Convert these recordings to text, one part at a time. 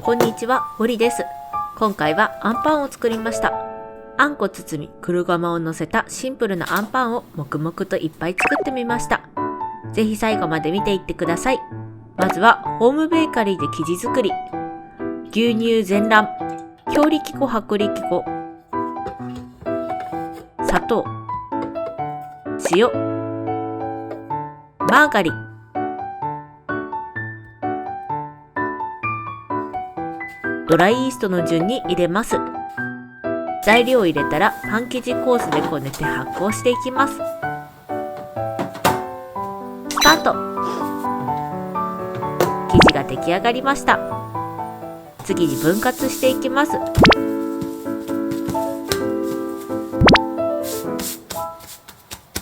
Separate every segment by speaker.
Speaker 1: こんにちは、堀です。今回はあんパンを作りました。あんこ包み、黒ごまを乗せたシンプルなあんパンを黙々といっぱい作ってみました。ぜひ最後まで見ていってください。まずはホームベーカリーで生地作り。牛乳全卵、強力粉薄力粉、砂糖、塩、マーガリン、ドライイーストの順に入れます。材料を入れたらパン生地コースでこねて発酵していきます。スタート。生地が出来上がりました。次に分割していきます。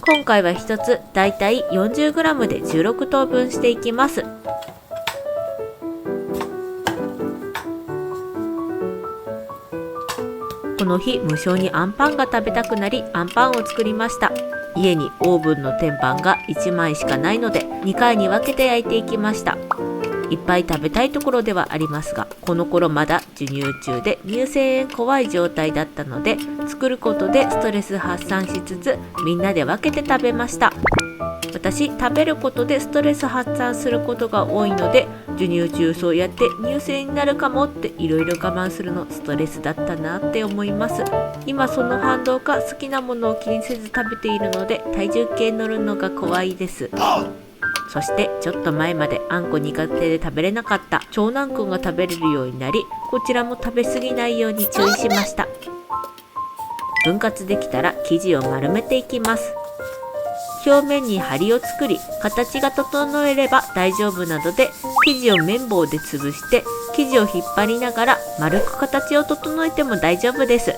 Speaker 1: 今回は1つだいたい 40g で16等分していきます。この日無性にあんパンが食べたくなりあんパンを作りました。家にオーブンの天板が1枚しかないので2回に分けて焼いていきました。いっぱい食べたいところではありますが、この頃まだ授乳中で乳腺炎怖い状態だったので、作ることでストレス発散しつつみんなで分けて食べました。私、食べることでストレス発散することが多いので、授乳中そうやって乳腺になるかもっていろいろ我慢するのストレスだったなって思います。今その反動か好きなものを気にせず食べているので体重計乗るのが怖いです。そしてちょっと前まであんこ苦手で食べれなかった長男くんが食べれるようになり、こちらも食べ過ぎないように注意しました。分割できたら生地を丸めていきます。表面に針を作り、形が整えれば大丈夫なので、生地を綿棒で潰して生地を引っ張りながら丸く形を整えても大丈夫です。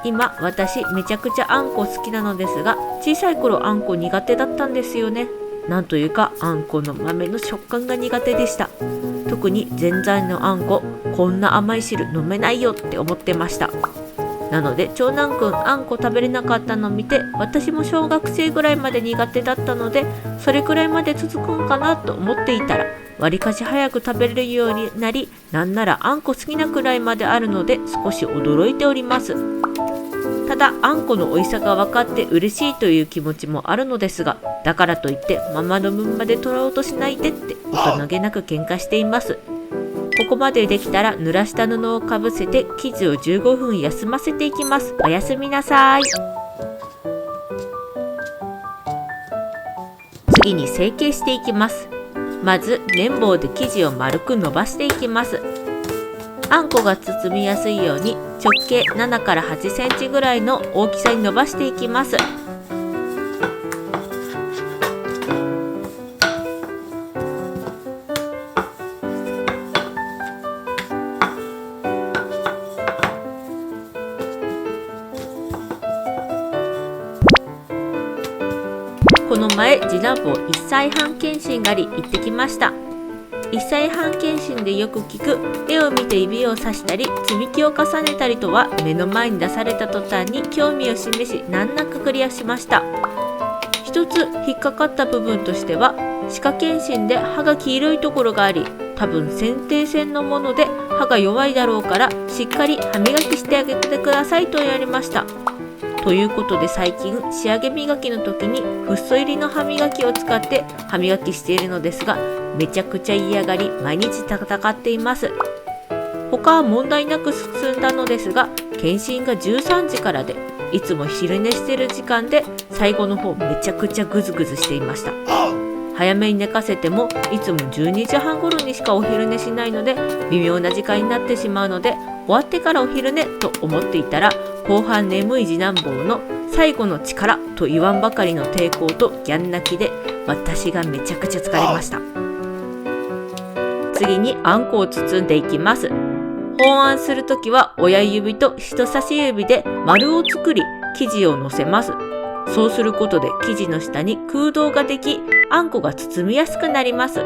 Speaker 1: 今私めちゃくちゃあんこ好きなのですが、小さい頃あんこ苦手だったんですよね。なんというかあんこの豆の食感が苦手でした。特にぜんざいのあんこ、こんな甘い汁飲めないよって思ってました。なので長男くんあんこ食べれなかったのを見て、私も小学生ぐらいまで苦手だったので、それくらいまで続くんかなと思っていたら、わりかし早く食べれるようになり、なんならあんこ好きなくらいまであるので少し驚いております。ただあんこの美味しさが分かって嬉しいという気持ちもあるのですが、だからといってママの分まで取ろうとしないでって大人げなく喧嘩しています。ここまでできたら濡らした布をかぶせて生地を15分休ませていきます。おやすみなさい。次に成形していきます。まず綿棒で生地を丸く伸ばしていきます。あんこが包みやすいように直径7から8センチぐらいの大きさに伸ばしていきます。この前次男坊1歳半検診があり行ってきました。1歳半検診でよく聞く絵を見て指をさしたり積み木を重ねたりとは、目の前に出された途端に興味を示し難なくクリアしました。一つ引っかかった部分としては、歯科検診で歯が黄色いところがあり、多分先天性のもので歯が弱いだろうからしっかり歯磨きしてあげてくださいと言われました。ということで最近仕上げ磨きの時にフッ素入りの歯磨きを使って歯磨きしているのですが、めちゃくちゃ嫌がり毎日戦っています。他は問題なく進んだのですが、検診が13時からで、いつも昼寝してる時間で最後の方めちゃくちゃグズグズしていました。早めに寝かせてもいつも12時半頃にしかお昼寝しないので、微妙な時間になってしまうので、終わってからお昼寝と思っていたら、後半眠い次男坊の最後の力と言わんばかりの抵抗とギャン泣きで、私がめちゃくちゃ疲れました。次にあんこを包んでいきます。本あんするときは親指と人差し指で丸を作り生地をのせます。そうすることで生地の下に空洞ができ、あんこが包みやすくなります。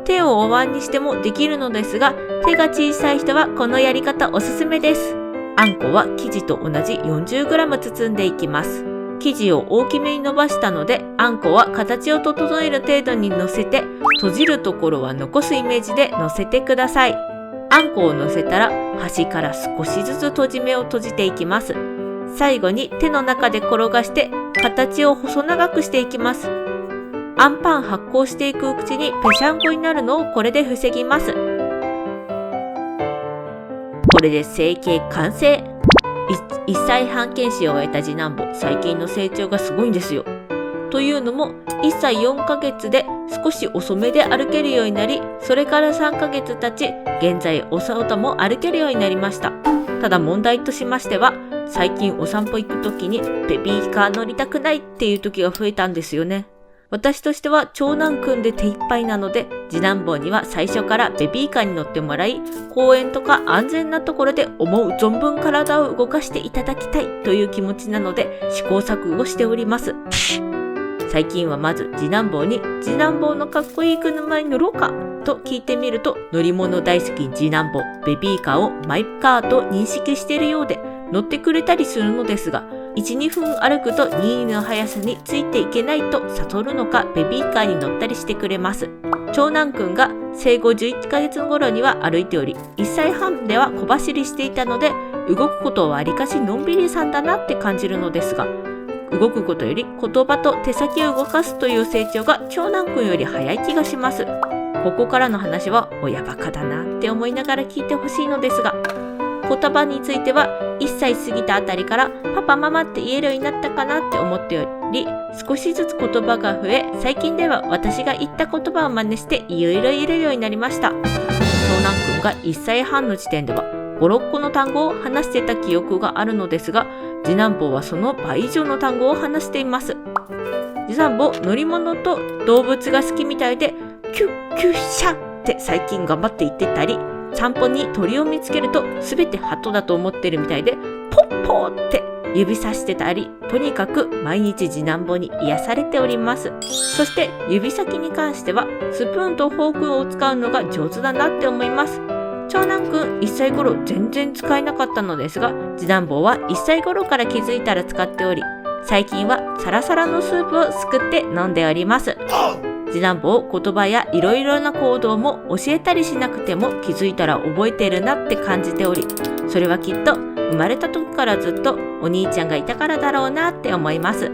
Speaker 1: 手をお椀にしてもできるのですが、手が小さい人はこのやり方おすすめです。あんこは生地と同じ 40g 包んでいきます。生地を大きめに伸ばしたので、あんこは形を整える程度に乗せて、閉じるところは残すイメージで乗せてください。あんこを乗せたら端から少しずつ閉じ目を閉じていきます。最後に手の中で転がして形を細長くしていきます。あんパン発酵していくうちにぺしゃんこになるのをこれで防ぎます。これで成形完成。1歳半検診を終えた次男坊、最近の成長がすごいんですよ。というのも1歳4ヶ月で少し遅めで歩けるようになり、それから3ヶ月経ち、現在お外も歩けるようになりました。ただ問題としましては、最近お散歩行く時にベビーカー乗りたくないっていう時が増えたんですよね。私としては長男くんで手一杯なので、次男坊には最初からベビーカーに乗ってもらい、公園とか安全なところで思う存分体を動かしていただきたいという気持ちなので試行錯誤しております。最近はまず次男坊に次男坊のかっこいい車に乗ろうかと聞いてみると、乗り物大好き次男坊、ベビーカーをマイカーと認識しているようで乗ってくれたりするのですが、1、2分歩くと任意の速さについていけないと悟るのかベビーカーに乗ったりしてくれます。長男くんが生後11ヶ月頃には歩いており、1歳半では小走りしていたので、動くことはわりかしのんびりさんだなって感じるのですが、動くことより言葉と手先を動かすという成長が長男くんより早い気がします。ここからの話は親バカだなって思いながら聞いてほしいのですが、言葉については1歳過ぎたあたりからパパママって言えるようになったかなって思っており、少しずつ言葉が増え、最近では私が言った言葉を真似していろいろ言えるようになりました。長男くんが1歳半の時点では5、6個の単語を話してた記憶があるのですが、次男坊はその倍以上の単語を話しています。次男坊、乗り物と動物が好きみたいで、キュッキュッシャって最近頑張って言ってたり、散歩に鳥を見つけると全て鳩だと思ってるみたいでポッポーって指さしてたり、とにかく毎日次男坊に癒されております。そして指先に関してはスプーンとフォークを使うのが上手だなって思います。長男くん1歳頃全然使えなかったのですが、次男坊は1歳頃から気づいたら使っており、最近はサラサラのスープをすくって飲んでおります。次男坊、言葉やいろいろな行動も教えたりしなくても気づいたら覚えているなって感じており、それはきっと生まれた時からずっとお兄ちゃんがいたからだろうなって思います。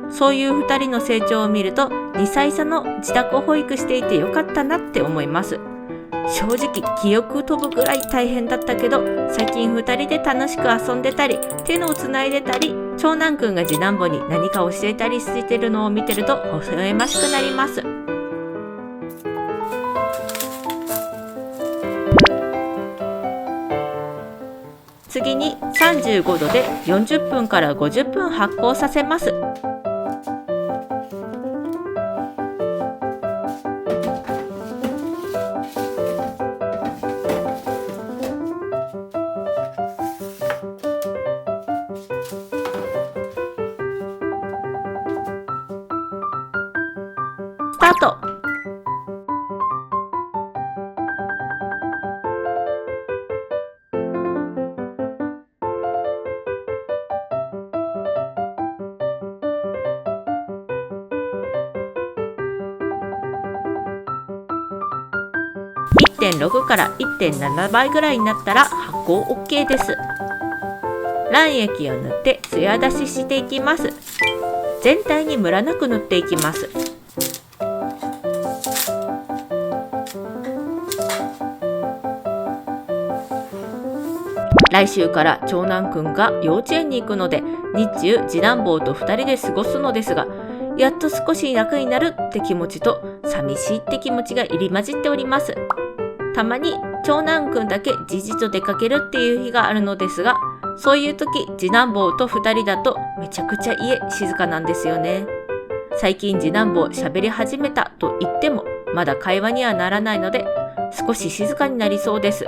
Speaker 1: そういう2人の成長を見ると、2歳差の自宅保育していてよかったなって思います。正直記憶飛ぶぐらい大変だったけど、最近2人で楽しく遊んでたり手のつないでたり、長男くんが次男坊に何か教えたりしてるのを見てると微笑ましくなります。次に35度で40分から50分発酵させます。スタート。1.6 から 1.7 倍ぐらいになったら発酵 OK です。卵液を塗って艶出ししていきます。全体にムラなく塗っていきます。来週から長男くんが幼稚園に行くので、日中次男坊と2人で過ごすのですが、やっと少し楽になるって気持ちと寂しいって気持ちが入り混じっております。たまに長男くんだけじじと出かけるっていう日があるのですが、そういう時次男坊と2人だとめちゃくちゃ家静かなんですよね。最近次男坊喋り始めたと言ってもまだ会話にはならないので、少し静かになりそうです。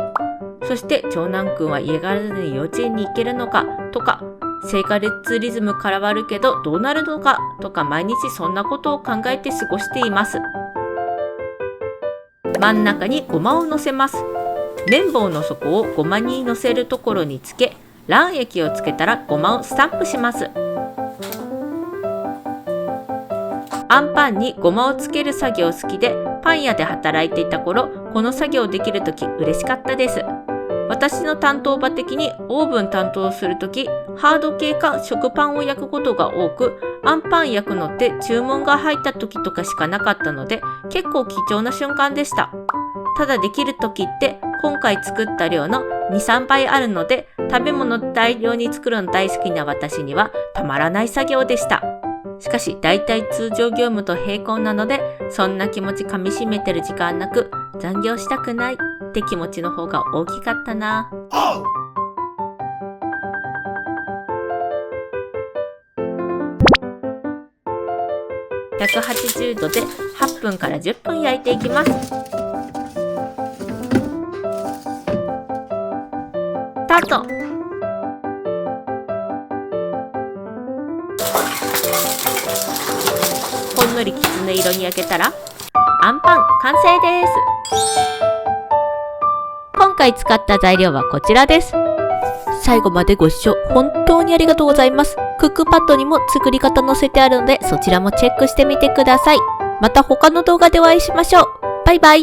Speaker 1: そして長男くんは嫌がらずに幼稚園に行けるのかとか、生活リズム変わるけどどうなるのかとか、毎日そんなことを考えて過ごしています。真ん中にごまをのせます。綿棒の底をごまにのせるところにつけ、卵液をつけたらごまをスタンプします。あんパンにごまをつける作業好きで、パン屋で働いていた頃、この作業できるとき嬉しかったです。私の担当場的にオーブン担当するとき、ハード系か食パンを焼くことが多く、あんパン焼くのって注文が入った時とかしかなかったので、結構貴重な瞬間でした。ただできる時って今回作った量の2、3倍あるので、食べ物大量に作るの大好きな私にはたまらない作業でした。しかし大体通常業務と並行なので、そんな気持ち噛み締めてる時間なく、残業したくないって気持ちの方が大きかったな。180度で8分から10分焼いていきます。スタート。ほんのりきつね色に焼けたら、あんパン完成です。今回使った材料はこちらです。最後までご視聴本当にありがとうございます。クックパッドにも作り方載せてあるので、そちらもチェックしてみてください。また他の動画でお会いしましょう。バイバイ。